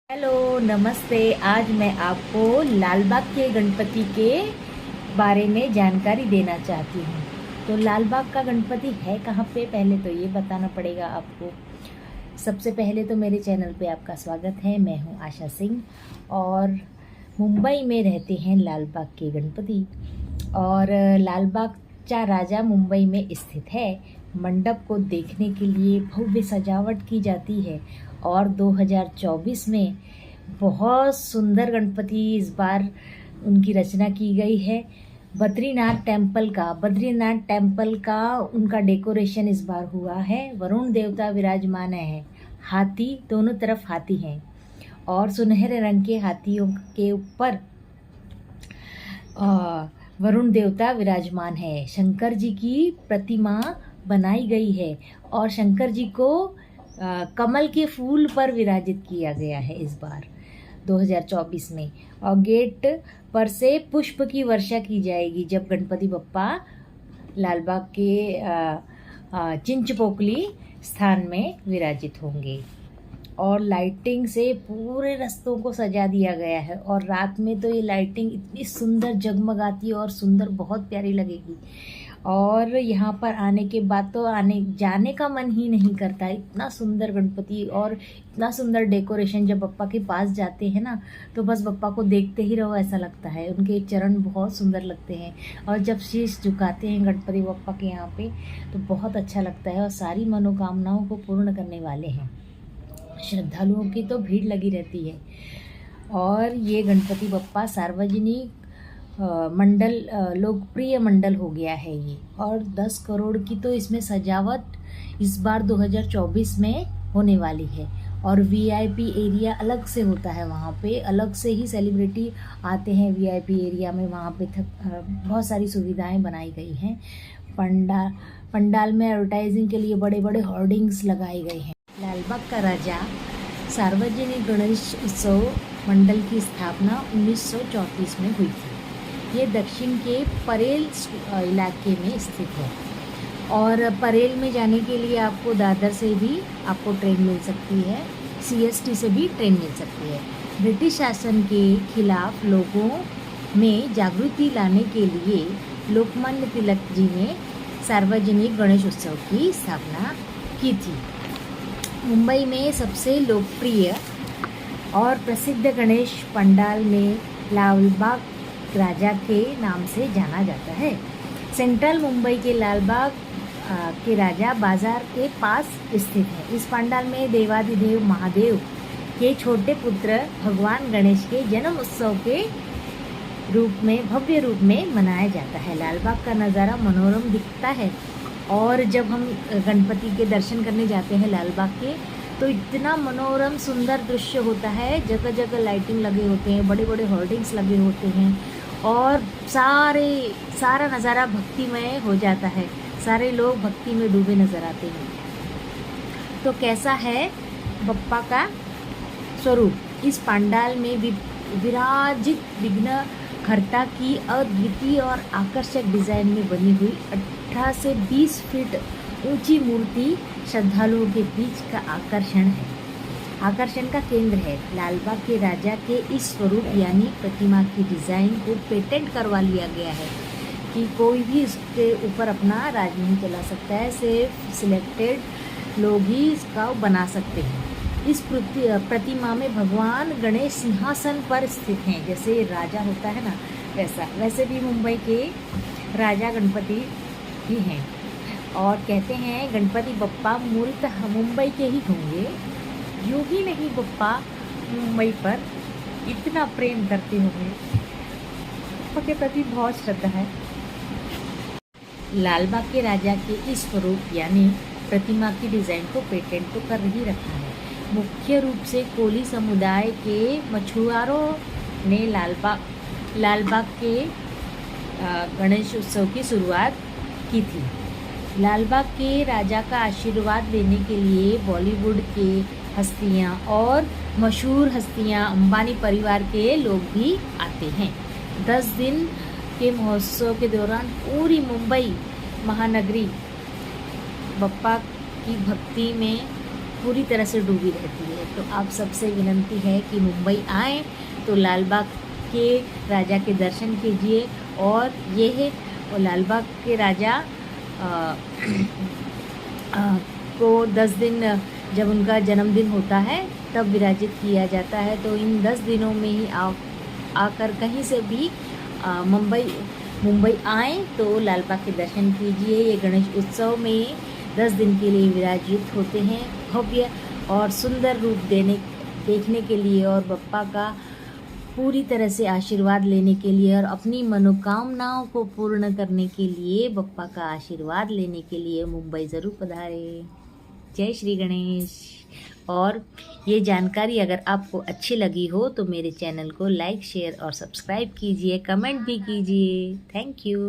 Hello नमस्ते। आज मैं आपको लालबाग के गणपति के बारे में जानकारी देना चाहती हूँ। तो लालबाग का गणपति है कहाँ पे, पहले तो ये बताना पड़ेगा आपको। सबसे पहले तो मेरे चैनल पे आपका स्वागत है। मैं हूँ आशा सिंह और मुंबई में रहते हैं लालबाग के गणपति। और लालबाग चा राजा मुंबई में स्थित है। मंडप को देखने के लिए भव्य सजावट की जाती है और 2024 में बहुत सुंदर गणपति इस बार उनकी रचना की गई है। बद्रीनाथ टेम्पल का उनका डेकोरेशन इस बार हुआ है। वरुण देवता विराजमान है। हाथी, दोनों तरफ हाथी हैं और सुनहरे रंग के हाथियों के ऊपर वरुण देवता विराजमान है। शंकर जी की प्रतिमा बनाई गई है और शंकर जी को कमल के फूल पर विराजित किया गया है इस बार 2024 में। और गेट पर से पुष्प की वर्षा की जाएगी जब गणपति बप्पा लालबाग के चिंचपोकली स्थान में विराजित होंगे। और लाइटिंग से पूरे रास्तों को सजा दिया गया है और रात में तो ये लाइटिंग इतनी सुंदर जगमगाती है और सुंदर, बहुत प्यारी लगेगी। और यहाँ पर आने के बाद तो आने जाने का मन ही नहीं करता। इतना सुंदर गणपति और इतना सुंदर डेकोरेशन। जब बप्पा के पास जाते हैं ना तो बस बप्पा को देखते ही रहो ऐसा लगता है। उनके चरण बहुत सुंदर लगते हैं और जब शीश झुकाते हैं गणपति बप्पा के यहाँ पे तो बहुत अच्छा लगता है और सारी मनोकामनाओं को पूर्ण करने वाले हैं। श्रद्धालुओं की तो भीड़ लगी रहती है। और ये गणपति बप्पा सार्वजनिक मंडल, लोकप्रिय मंडल हो गया है ये। और 10 करोड़ की तो इसमें सजावट इस बार 2024 में होने वाली है। और वीआईपी एरिया अलग से होता है, वहाँ पे अलग से ही सेलिब्रिटी आते हैं वीआईपी एरिया में। वहाँ पे बहुत सारी सुविधाएं बनाई गई हैं। पंडाल में एडवर्टाइजिंग के लिए बड़े बड़े होर्डिंग्स लगाए गए हैं। लालबाग का राजा सार्वजनिक गणेश उत्सव मंडल की स्थापना 1934 में हुई थी। ये दक्षिण के परेल इलाके में स्थित है। और परेल में जाने के लिए आपको दादर से भी आपको ट्रेन मिल सकती है, सीएसटी से भी ट्रेन मिल सकती है। ब्रिटिश शासन के खिलाफ लोगों में जागृति लाने के लिए लोकमान्य तिलक जी ने सार्वजनिक गणेश उत्सव की स्थापना की थी। मुंबई में सबसे लोकप्रिय और प्रसिद्ध गणेश पंडाल में लालबाग राजा के नाम से जाना जाता है। सेंट्रल मुंबई के लालबाग के राजा बाजार के पास स्थित है। इस पंडाल में देवाधिदेव महादेव के छोटे पुत्र भगवान गणेश के जन्म उत्सव के रूप में भव्य रूप में मनाया जाता है। लालबाग का नज़ारा मनोरम दिखता है और जब हम गणपति के दर्शन करने जाते हैं लालबाग के तो इतना मनोरम सुंदर दृश्य होता है। जगह जगह लाइटिंग लगे होते हैं, बड़े बड़े होर्डिंग्स लगे होते हैं और सारा नज़ारा भक्तिमय हो जाता है। सारे लोग भक्ति में डूबे नजर आते हैं। तो कैसा है बप्पा का स्वरूप? इस पंडाल में विराजित विघ्नहर्ता की अद्वितीय और आकर्षक डिजाइन में बनी हुई 18 से 20 फीट ऊंची मूर्ति श्रद्धालुओं के बीच का आकर्षण का केंद्र है। लालबाग के राजा के इस स्वरूप यानी प्रतिमा की डिज़ाइन को पेटेंट करवा लिया गया है कि कोई भी इसके ऊपर अपना राज नहीं चला सकता है। सिर्फ सिलेक्टेड लोग ही इसका बना सकते हैं। इस प्रतिमा में भगवान गणेश सिंहासन पर स्थित हैं। जैसे राजा होता है ना वैसे भी मुंबई के राजा गणपति ही हैं। और कहते हैं गणपति बप्पा मूलतः मुंबई के ही होंगे। यूँ ही नहीं, बप्पा मुंबई पर इतना प्रेम करते होंगे, बप्पा के प्रति बहुत श्रद्धा है। लालबाग के राजा के इस स्वरूप यानी प्रतिमा की डिज़ाइन को पेटेंट तो कर ही रखा है। मुख्य रूप से कोली समुदाय के मछुआरों ने लालबाग के गणेश उत्सव की शुरुआत की थी। लालबाग के राजा का आशीर्वाद लेने के लिए बॉलीवुड के हस्तियां और मशहूर हस्तियां अंबानी परिवार के लोग भी आते हैं। 10 दिन के महोत्सव के दौरान पूरी मुंबई महानगरी बप्पा की भक्ति में पूरी तरह से डूबी रहती है। तो आप सबसे विनंती है कि मुंबई आएँ तो लाल बाग के राजा के दर्शन कीजिए। और ये है वो लाल बाग के राजा अ, को 10 दिन जब उनका जन्मदिन होता है तब विराजित किया जाता है। तो इन 10 दिनों में ही आकर कहीं से भी मुंबई आएँ तो लाल बाग के दर्शन कीजिए। ये गणेश उत्सव में 10 दिन के लिए विराजित होते हैं, भव्य और सुंदर रूप देखने के लिए और बप्पा का पूरी तरह से आशीर्वाद लेने के लिए और अपनी मनोकामनाओं को पूर्ण करने के लिए, बप्पा का आशीर्वाद लेने के लिए मुंबई ज़रूर पधारें। जय श्री गणेश। और ये जानकारी अगर आपको अच्छी लगी हो तो मेरे चैनल को लाइक, शेयर और सब्सक्राइब कीजिए, कमेंट भी कीजिए। Thank you.